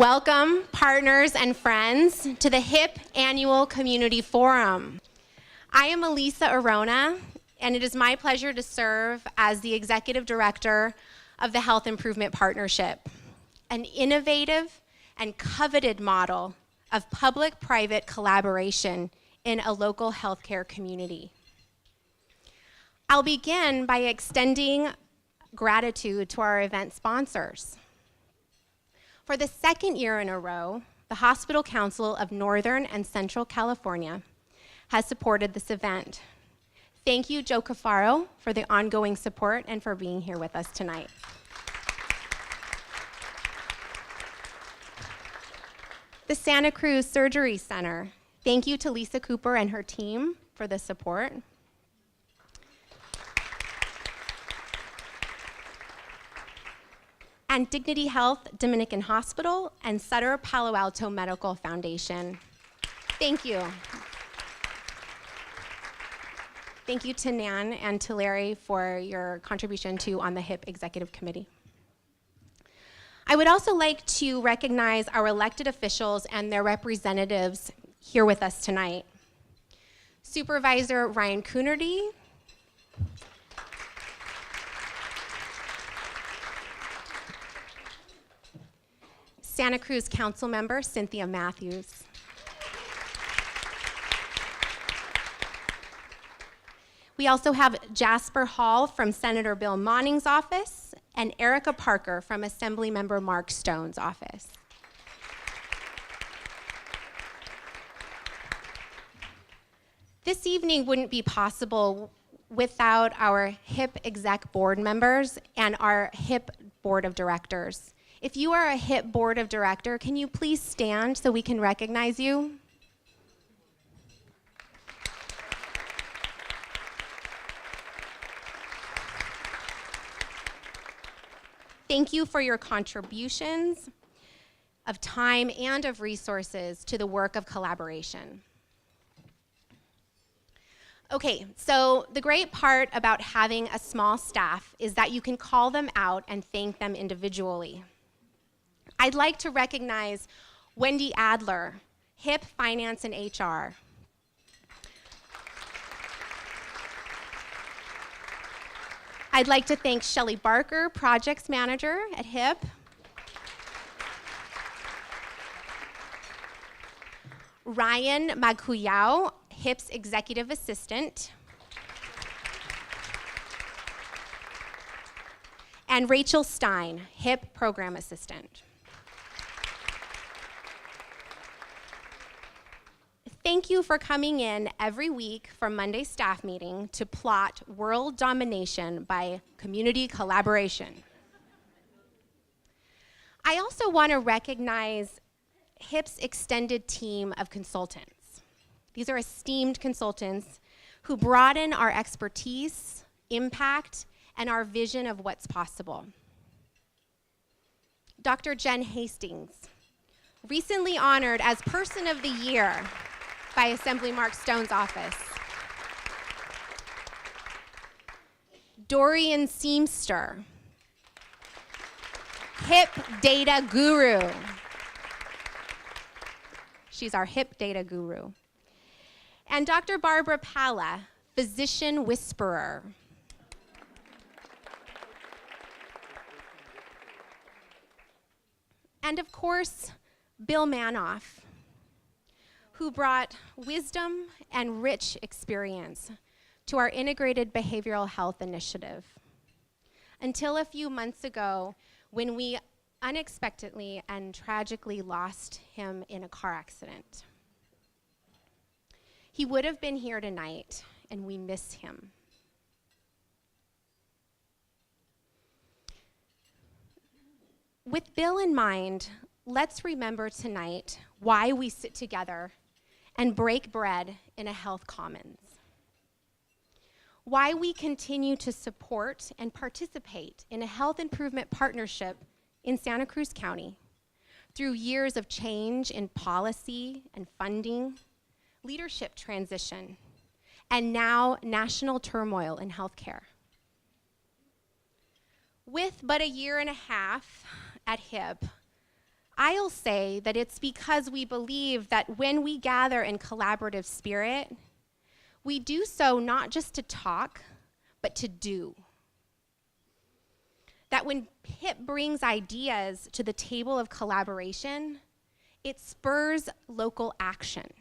Welcome, partners and friends, to the HIP Annual Community Forum. I am Elisa Arona, and it is my pleasure to serve as the Executive Director of the Health Improvement Partnership, an innovative and coveted model of public-private collaboration in a local healthcare community. I'll begin by extending gratitude to our event sponsors. For the second year in a row, the Hospital Council of Northern and Central California has supported this event. Thank you, Joe Cafaro, for the ongoing support and for being here with us tonight. The Santa Cruz Surgery Center. Thank you to Lisa Cooper and her team for the support. And Dignity Health Dominican Hospital and Sutter Palo Alto Medical Foundation. Thank you. Thank you to Nan and to Larry for your contribution to on the HIP Executive Committee. I would also like to recognize our elected officials and their representatives here with us tonight. Supervisor Ryan Coonerty, Santa Cruz Council Member Cynthia Matthews. We also have Jasper Hall from Senator Bill Monning's office and Erica Parker from Assemblymember Mark Stone's office. This evening wouldn't be possible without our HIP exec board members and our HIP board of directors. If you are a HIP board of director, can you please stand so we can recognize you? Thank you for your contributions of time and of resources to the work of collaboration. Okay, so the great part about having a small staff is that you can call them out and thank them individually. I'd like to recognize Wendy Adler, HIP Finance and HR. I'd like to thank Shelley Barker, Projects Manager at HIP. Ryan Magcuyao, HIP's Executive Assistant. And Rachel Stein, HIP Program Assistant. Thank you for coming in every week for Monday staff meeting to plot world domination by community collaboration. I also want to recognize HIP's extended team of consultants. These are esteemed consultants who broaden our expertise, impact, and our vision of what's possible. Dr. Jen Hastings, recently honored as Person of the Year by Assembly Mark Stone's office. Dorian Seamster, HIP Data Guru. She's our HIP Data Guru. And Dr. Barbara Palla, Physician Whisperer. And of course, Bill Manoff, who brought wisdom and rich experience to our integrated behavioral health initiative. Until a few months ago, when we unexpectedly and tragically lost him in a car accident. He would have been here tonight, and we miss him. With Bill in mind, let's remember tonight why we sit together and break bread in a health commons. Why we continue to support and participate in a health improvement partnership in Santa Cruz County through years of change in policy and funding, leadership transition, and now national turmoil in healthcare. With but a year and a half at HIP, I'll say that it's because we believe that when we gather in collaborative spirit, we do so not just to talk, but to do. That when HIP brings ideas to the table of collaboration, it spurs local action.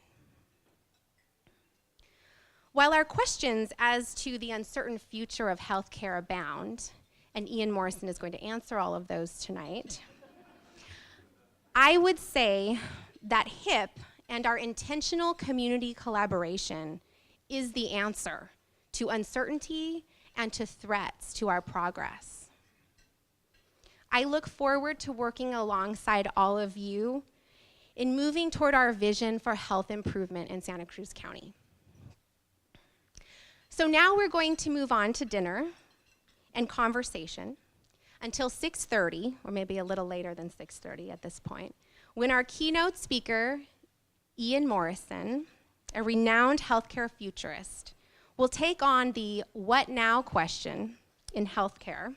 While our questions as to the uncertain future of healthcare abound, and Ian Morrison is going to answer all of those tonight, I would say that HIP and our intentional community collaboration is the answer to uncertainty and to threats to our progress. I look forward to working alongside all of you in moving toward our vision for health improvement in Santa Cruz County. So now we're going to move on to dinner and conversation until 6:30, or maybe a little later than 6:30 at this point, when our keynote speaker, Ian Morrison, a renowned healthcare futurist, will take on the what now question in healthcare.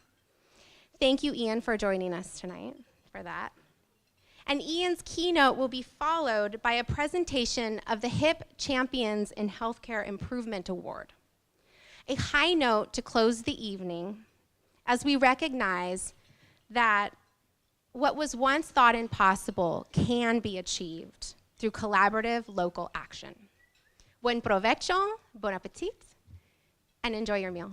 Thank you, Ian, for joining us tonight for that. And Ian's keynote will be followed by a presentation of the HIP Champions in Healthcare Improvement Award, a high note to close the evening as we recognize that what was once thought impossible can be achieved through collaborative local action. Buen provecho, bon appetit, and enjoy your meal.